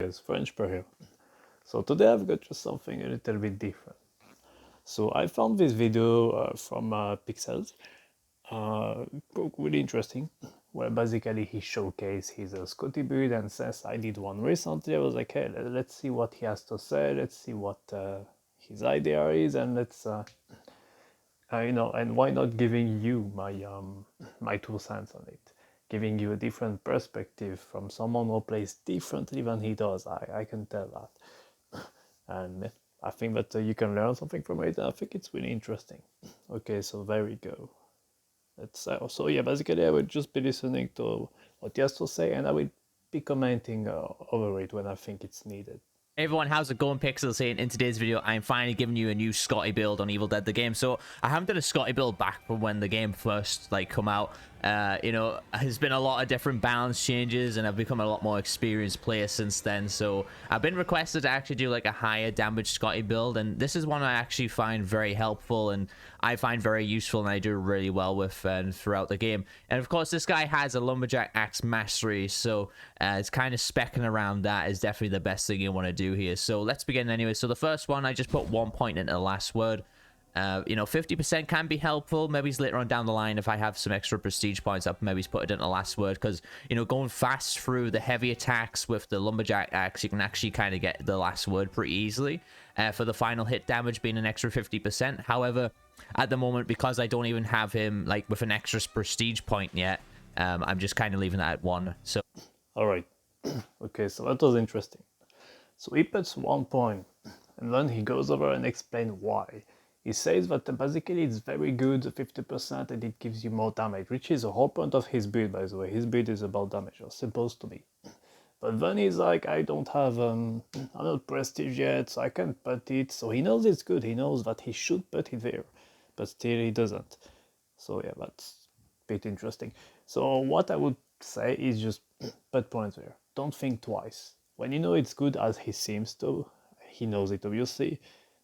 because French per here. So today I've got just something a little bit different. So I found this video from Pixelz, really interesting, where basically he showcased his Scotty build, and since I did one recently, I was like, hey, let's see what he has to say, let's see what his idea is, and let's and why not giving you my 2 cents on it, giving you a different perspective from someone who plays differently than he does. I can tell that, and I think that you can learn something from it, and I think it's really interesting. Okay, so there we go. Let's so yeah, basically I will just be listening to what he has to say, and I will be commenting over it when I think it's needed. Hey everyone, how's it going? Pixelz here. In today's video, I'm finally giving you a new Scotty build on Evil Dead the game. So I haven't done a Scotty build back from when the game first come out. There's been a lot of different balance changes, and I've become a lot more experienced player since then. So I've been requested to actually do like a higher damage Scotty build, and this is one I actually find very helpful and I find very useful, and I do really well with throughout the game. And of course, this guy has a lumberjack axe mastery, so it's kind of specking around that is definitely the best thing you want to do here. So let's begin anyway. So the first one, I just put 1 point into the last word. 50% can be helpful. Maybe later on down the line, if I have some extra prestige points, I'll maybe put it in the last word, because going fast through the heavy attacks with the lumberjack axe, you can actually kind of get the last word pretty easily. For the final hit damage being an extra 50%. However, at the moment, because I don't even have him like with an extra prestige point yet, I'm just kind of leaving that at 1. So all right. Okay, so that was interesting. So he puts 1 point, and then he goes over and explains why. He says that basically it's very good, 50%, and it gives you more damage, which is the whole point of his build, by the way. His build is about damage, or supposed to be. But then he's like, I don't have I'm not prestige yet, so I can't put it. So he knows it's good, he knows that he should put it there, but still he doesn't. So yeah, that's a bit interesting. So what I would say is just put points there. Don't think twice. When you know it's good, as he seems to, he knows it obviously,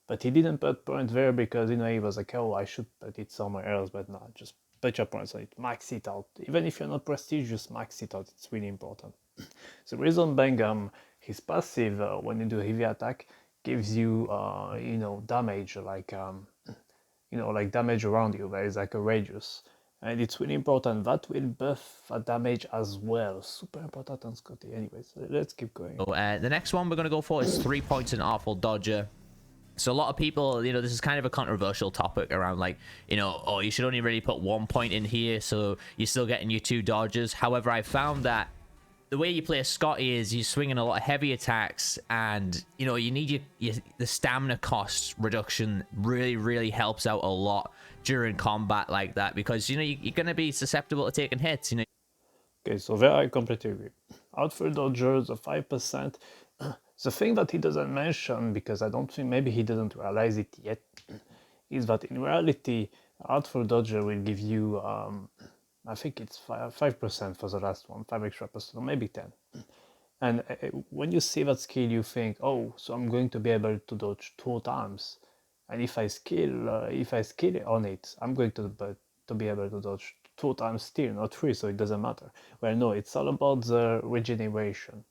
but he didn't put points there because he was like, oh, I should put it somewhere else. But no, just put your points on it, max it out. Even if you're not prestige, just max it out. It's really important. The reason being, his passive when you do heavy attack gives you damage, like like damage around you. There is like a radius, and it's really important. That will buff that damage as well. Super important on Scotty. Anyways, let's keep going. So, the next one we're going to go for is 3 points in Artful Dodger. So a lot of people, this is kind of a controversial topic around like, oh, you should only really put 1 point in here, so you're still getting your 2 dodges. However, I found that the way you play a Scotty is you're swinging a lot of heavy attacks, and you need the stamina cost reduction really helps out a lot during combat like that, because you're going to be susceptible to taking hits. Okay, so there I completely agree. Outfit dodgers, the 5%. The thing that he doesn't mention, because I don't think maybe he doesn't realize it yet, is that in reality, outfit dodger will give you I think it's 5% for the last one, 5 extra percent, or maybe 10. And when you see that skill, you think, oh, so I'm going to be able to dodge 2 times. And if I skill on it, I'm going to be able to dodge 2 times still, not 3, so it doesn't matter. Well, no, it's all about the regeneration,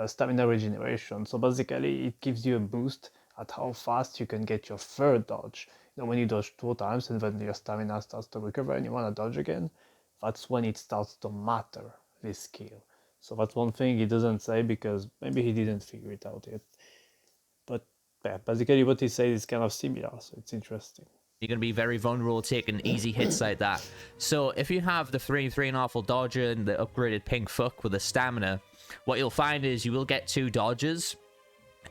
stamina regeneration. So basically, it gives you a boost at how fast you can get your third dodge. When you dodge 2 times and then your stamina starts to recover and you want to dodge again, that's when it starts to matter, this skill. So that's one thing he doesn't say, because maybe he didn't figure it out yet. But yeah, basically what he says is kind of similar, so it's interesting. You're going to be very vulnerable taking easy hits like that. So if you have the 3 and Awful Dodger and the upgraded Pink Fuck with the stamina, what you'll find is you will get 2 dodges,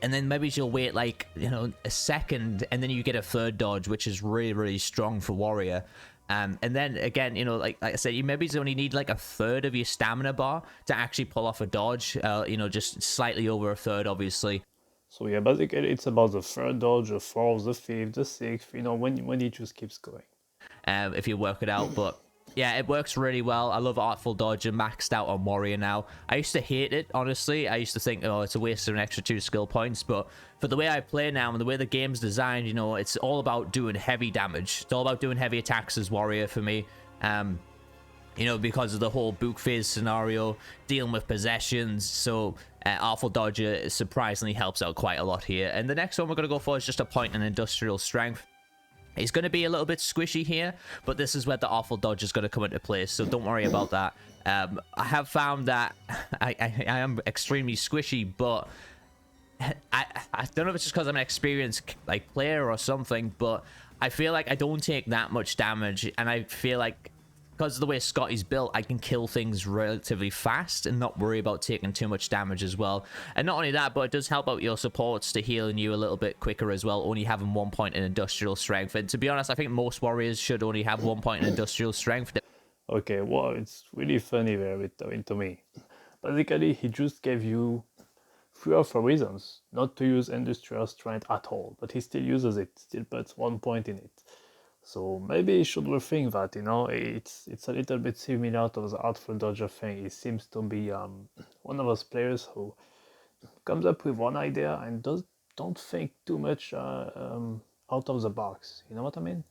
and then maybe you'll wait like a second, and then you get a third dodge, which is really strong for warrior. And then again, like I said, you maybe only need like a third of your stamina bar to actually pull off a dodge. Just slightly over a third, obviously. So yeah, basically it's about the third dodge, the fourth, the fifth, the sixth. When he just keeps going. If you work it out, but yeah, it works really well. I love Artful Dodger, maxed out on Warrior now. I used to hate it, honestly. I used to think, oh, it's a waste of an extra 2 skill points. But for the way I play now and the way the game's designed, it's all about doing heavy damage. It's all about doing heavy attacks as Warrior for me. Because of the whole book phase scenario, dealing with possessions. So Awful Dodger surprisingly helps out quite a lot here. And the next one we're going to go for is just a point in industrial strength. It's going to be a little bit squishy here, but this is where the Awful Dodge is going to come into place, so don't worry about that. I have found that I am extremely squishy, but I don't know if it's just because I'm an experienced like player or something, but I feel like I don't take that much damage, and I feel like because of the way Scotty's built, I can kill things relatively fast and not worry about taking too much damage as well. And not only that, but it does help out your supports to healing you a little bit quicker as well, only having 1 point in industrial strength. And to be honest, I think most warriors should only have 1 point in industrial strength. Okay, well, it's really funny there to me. Basically, he just gave you 3 or 4 reasons not to use industrial strength at all, but he still uses it, still puts 1 point in it. So maybe he should rethink that, you know, it's a little bit similar to the Artful Dodger thing. He seems to be one of those players who comes up with one idea and don't think too much out of the box, you know what I mean?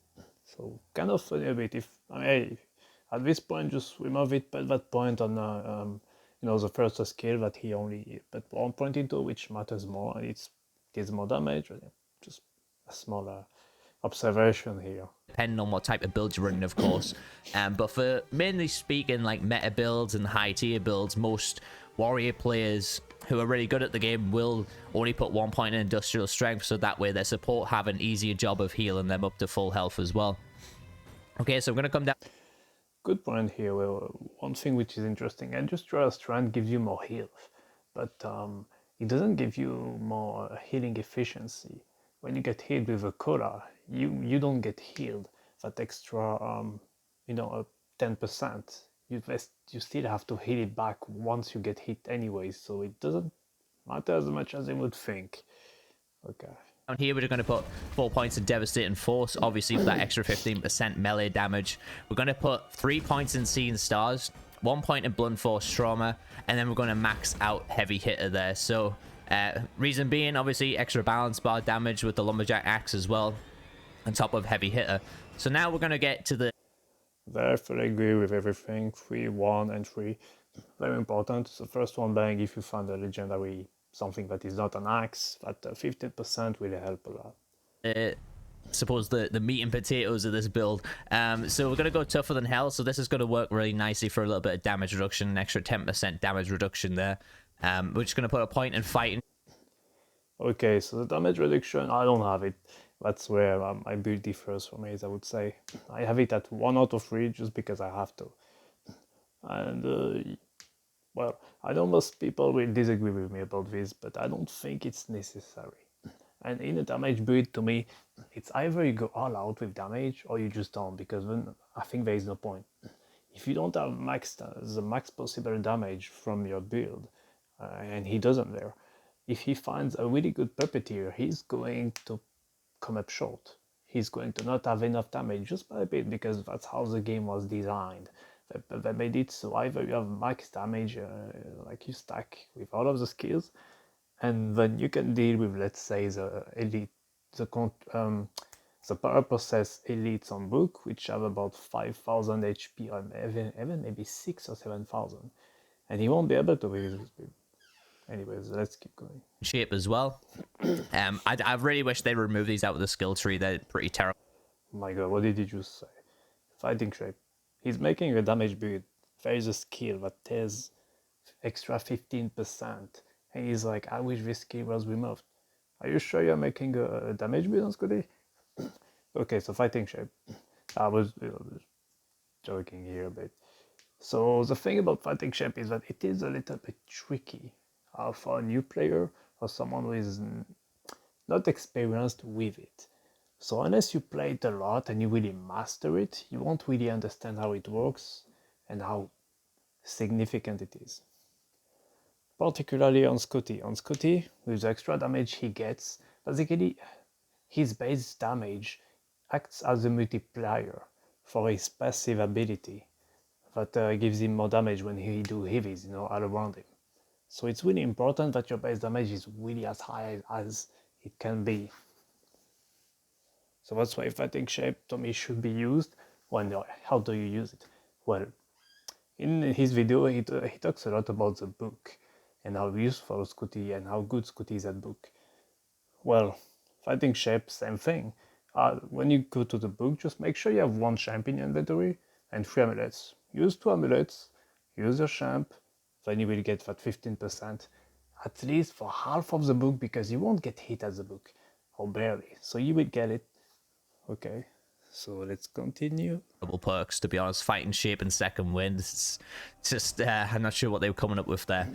So kind of funny a bit. If I mean, hey, at this point, just remove it, put that point on you know, the first skill that he only put 1 point into, which matters more, and it gives more damage. Just a smaller observation here. Depending on what type of build you're running, of course. But for mainly speaking, like meta builds and high tier builds, most warrior players who are really good at the game will only put 1 point in industrial strength, so that way their support have an easier job of healing them up to full health as well. Okay, so I'm going to come down. Good point here. Well, one thing which is interesting, industrial strength gives you more health, but it doesn't give you more healing efficiency. When you get hit with a cola, you don't get healed. That extra, you know, 10%. You still have to heal it back once you get hit anyway, so it doesn't matter as much as you would think. Okay. Down here, we're going to put 4 points in Devastating Force, obviously for that extra 15% melee damage. We're going to put 3 points in Seeing Stars, 1 point in Blunt Force Trauma, and then we're going to max out Heavy Hitter there. So, reason being, obviously, extra balance bar damage with the Lumberjack Axe as well, on top of Heavy Hitter. So now we're going to get to the... Therefore, I agree with everything. 3, 1, and 3. Very important. The first one being if you find a legendary something that is not an axe, that 15% will help a lot. Suppose the meat and potatoes of this build. So we're going to go tougher than hell, so this is going to work really nicely for a little bit of damage reduction, an extra 10% damage reduction there. We're just going to put a point in fighting. Okay, so the damage reduction, I don't have it. That's where my build differs from it, I would say. I have it at 1 out of 3 just because I have to. And well, I know most people will disagree with me about this, but I don't think it's necessary. And in a damage build, to me, it's either you go all out with damage or you just don't, because then I think there is no point. If you don't have the max possible damage from your build, and he doesn't there, if he finds a really good puppeteer, he's going to come up short. He's going to not have enough damage just by a bit, because that's how the game was designed. They made it so either you have max damage, like you stack with all of the skills, and then you can deal with, let's say, the elite, the power process elites on book, which have about 5,000 HP, or even maybe 6,000 or 7,000, and he won't be able to with this build. Anyways, let's keep going. Shape as well. I really wish they remove these out of the skill tree. They're pretty terrible. Oh my god, what did you just say? Fighting shape. He's making a damage build. There is a skill that has extra 15%. And he's like, I wish this skill was removed. Are you sure you're making a damage build on Scotty? Okay, so fighting shape. I was joking here a bit. So the thing about fighting shape is that it is a little bit tricky for a new player or someone who is not experienced with it. So unless you play it a lot and you really master it, you won't really understand how it works and how significant it is. Particularly on Scotty. On Scotty, with the extra damage he gets, basically his base damage acts as a multiplier for his passive ability that gives him more damage when he do heavies, you know, all around him. So it's really important that your base damage is really as high as it can be. So that's why fighting shape to me should be used. How do you use it? Well, in his video he talks a lot about the book, and how useful Scotty and how good Scotty is at book. Well, fighting shape, same thing. When you go to the book, just make sure you have 1 champ in your inventory and 3 amulets. Use 2 amulets, use your champ, then you will get that 15%, at least for half of the book, because you won't get hit at the book, or barely, so you will get it. Okay, so let's continue. Double perks, to be honest. Fighting shape and second wind. It's just I'm not sure what they were coming up with there.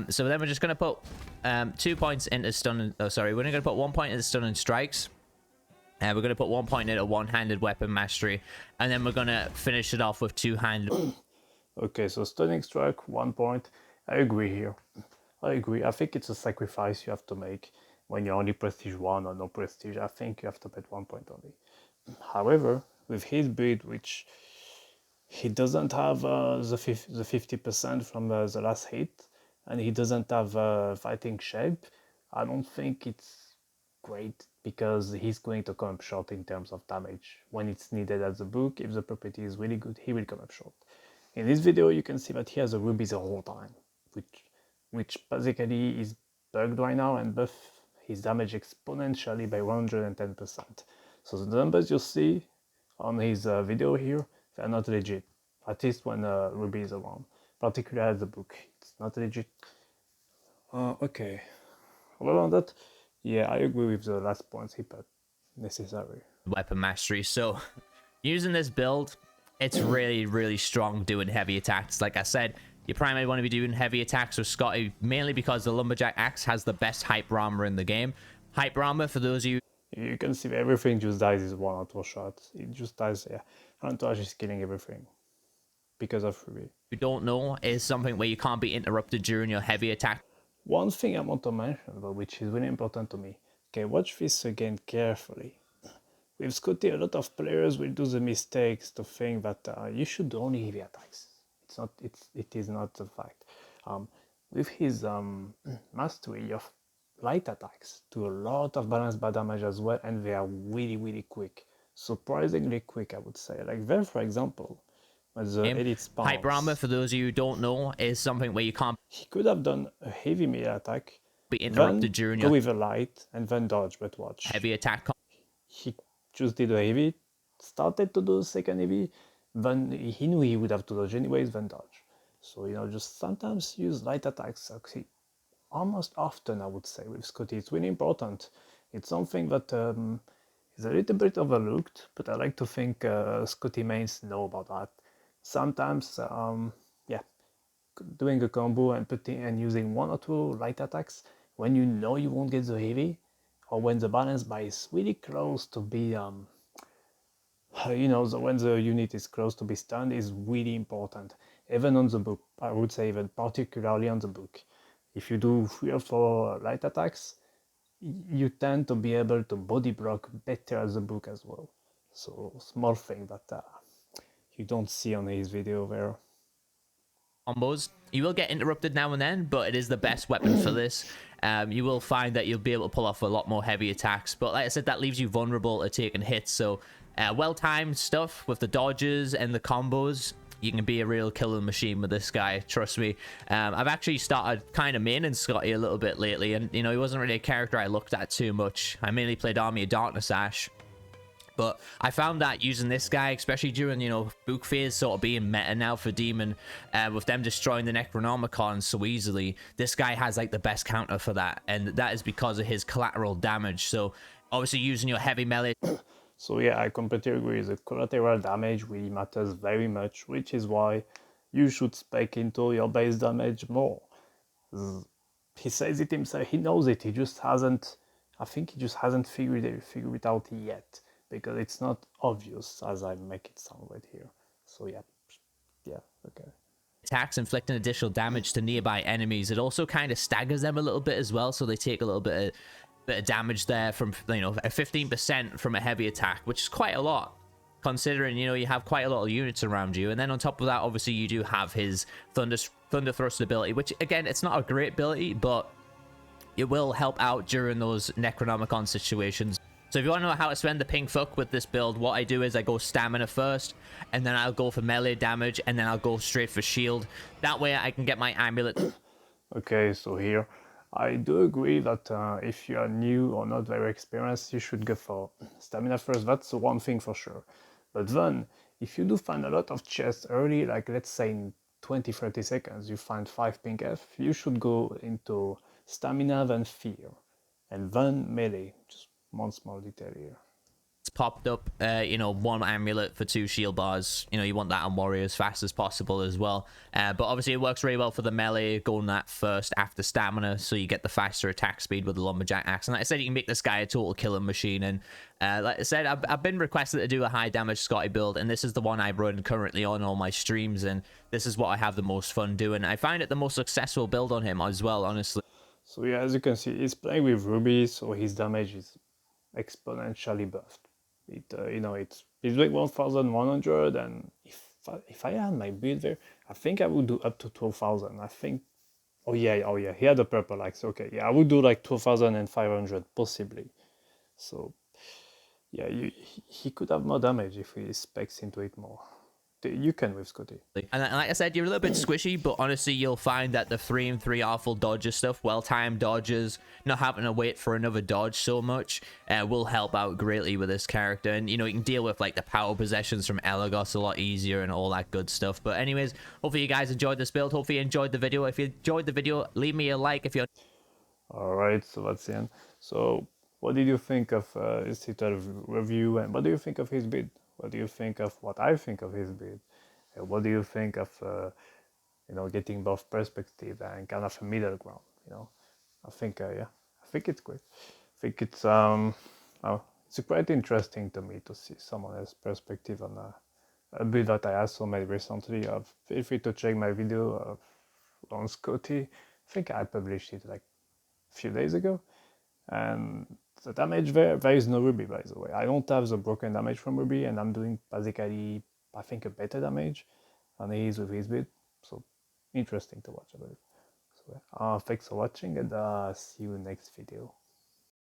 So then we're just going to put 2 points into stun. Oh, sorry, we're going to put 1 point into stun and strikes. We're going to put 1 point into one-handed weapon mastery, and then we're going to finish it off with two-handed. Okay, so stunning strike, 1 point. I agree here. I agree. I think it's a sacrifice you have to make when you're only prestige 1 or no prestige. I think you have to bet 1 point only. However, with his build, which he doesn't have the 50% from the last hit, and he doesn't have fighting shape, I don't think it's great, because he's going to come up short in terms of damage when it's needed at the book. If the property is really good, he will come up short. In this video, you can see that he has a ruby the whole time, which basically is bugged right now and buff his damage exponentially by 110%. So the numbers you see on his video here, they're not legit, at least when ruby is around, particularly at the book. It's not legit. Okay, other than that, yeah, I agree with the last points he put. Necessary. Weapon mastery. So using this build, it's really strong doing heavy attacks. Like I said, you primarily want to be doing heavy attacks with Scotty, mainly because the lumberjack axe has the best hyper armor in the game. Hyper armor, for those of you, you can see everything just dies is 1 or 2 shots. It just dies. Yeah, Entourage is killing everything because of ruby. who don't know, is something where you can't be interrupted during your heavy attack. One thing I want to mention, though, which is really important to me. Okay, watch this again carefully. With Scotty, a lot of players will do the mistakes to think that you should do only heavy attacks. It is not the fact. With his mastery of light attacks, do a lot of balance bar damage as well, and they are really quick. Surprisingly quick, I would say. Like there, for example, when the elite spawns. Hyper armor, for those of you who don't know, is something where you can't He could have done a heavy melee attack, be interrupted during your with a light, and then dodge, but watch. heavy attack. He just did a heavy, started to do the second heavy, then he knew he would have to dodge anyways, then dodge. So, just sometimes use light attacks, actually. Almost often, I would say, with Scotty. It's really important. It's something that is a little bit overlooked, but I like to think Scotty mains know about that. Sometimes, doing a combo and using 1 or 2 light attacks when you know you won't get the heavy, or when the balance bar is really close to be, when the unit is close to be stunned, is really important. Even on the book, I would say, even particularly on the book. If you do 3 or 4 light attacks, you tend to be able to body block better as the book as well. So, small thing that you don't see on his video there. Combos. You will get interrupted now and then, but it is the best weapon for this. You will find that you'll be able to pull off a lot more heavy attacks, but like I said, that leaves you vulnerable to taking hits. So well-timed stuff with the dodges and the combos, you can be a real killing machine with this guy, trust me. I've actually started kind of maining Scotty a little bit lately, and he wasn't really a character I looked at too much. I mainly played Army of Darkness Ash, but I found that using this guy, especially during, book phase sort of being meta now for Demon, with them destroying the Necronomicon so easily, this guy has like the best counter for that, and that is because of his collateral damage. So obviously using your heavy melee. So yeah, I completely agree. The collateral damage really matters very much, which is why you should spec into your base damage more. He says it himself, he knows it, he just hasn't, I think he just hasn't figured it out yet, because it's not obvious as I make it sound right here. So yeah, okay. Attacks inflicting additional damage to nearby enemies. It also kind of staggers them a little bit as well, so they take a little bit of damage there from a 15% from a heavy attack, which is quite a lot, considering you have quite a lot of units around you. And then on top of that, obviously you do have his thunder thrust ability, which again, it's not a great ability, but it will help out during those Necronomicon situations. So if you want to know how to spend the pink fuck with this build, what I do is I go stamina first, and then I'll go for melee damage, and then I'll go straight for shield. That way I can get my amulet. Okay, so here I do agree that if you are new or not very experienced, you should go for stamina first. That's the one thing for sure. But then, if you do find a lot of chests early, like let's say in 20-30 seconds, you find 5 pink F, you should go into stamina, then fear, and then melee. Just one small detail here. Popped up, one amulet for 2 shield bars. You want that on warrior as fast as possible as well. But obviously it works really well for the melee, going that first after stamina, so you get the faster attack speed with the lumberjack axe. And like I said, you can make this guy a total killing machine. And like I said, I've been requested to do a high damage Scotty build, and this is the one I run currently on all my streams, and this is what I have the most fun doing. I find it the most successful build on him as well, honestly. So yeah, as you can see, he's playing with Ruby, so his damage is exponentially buffed. It's like 1100, and if I had my build there, I think I would do up to 12,000. I think. Oh yeah. He had the purple axe. Okay, yeah, I would do like 2,500 possibly. So yeah, he could have more damage if he specs into it more. You can with Scotty. And like I said, you're a little bit squishy, but honestly, you'll find that the 3 and 3 awful dodges stuff, well-timed dodges, not having to wait for another dodge so much, will help out greatly with this character. And, you can deal with, like, the power possessions from Elagos a lot easier and all that good stuff. But anyways, hopefully you guys enjoyed this build. Hopefully you enjoyed the video. If you enjoyed the video, leave me a like if you're... Alright, so that's the end. So, what did you think of his title review, and what do you think of his build? What do you think of what I think of his build? And what do you think of, getting both perspectives and kind of a middle ground? I think, I think it's great. I think it's quite interesting to me to see someone else's perspective on a build that I also made recently. Feel free to check my video on Scotty. I think I published it like few days ago, and the damage there is no Ruby, by the way. I don't have the broken damage from Ruby, and I'm doing basically, I think, a better damage than he is with his build. So interesting to watch, I believe. So thanks for watching, and see you next video.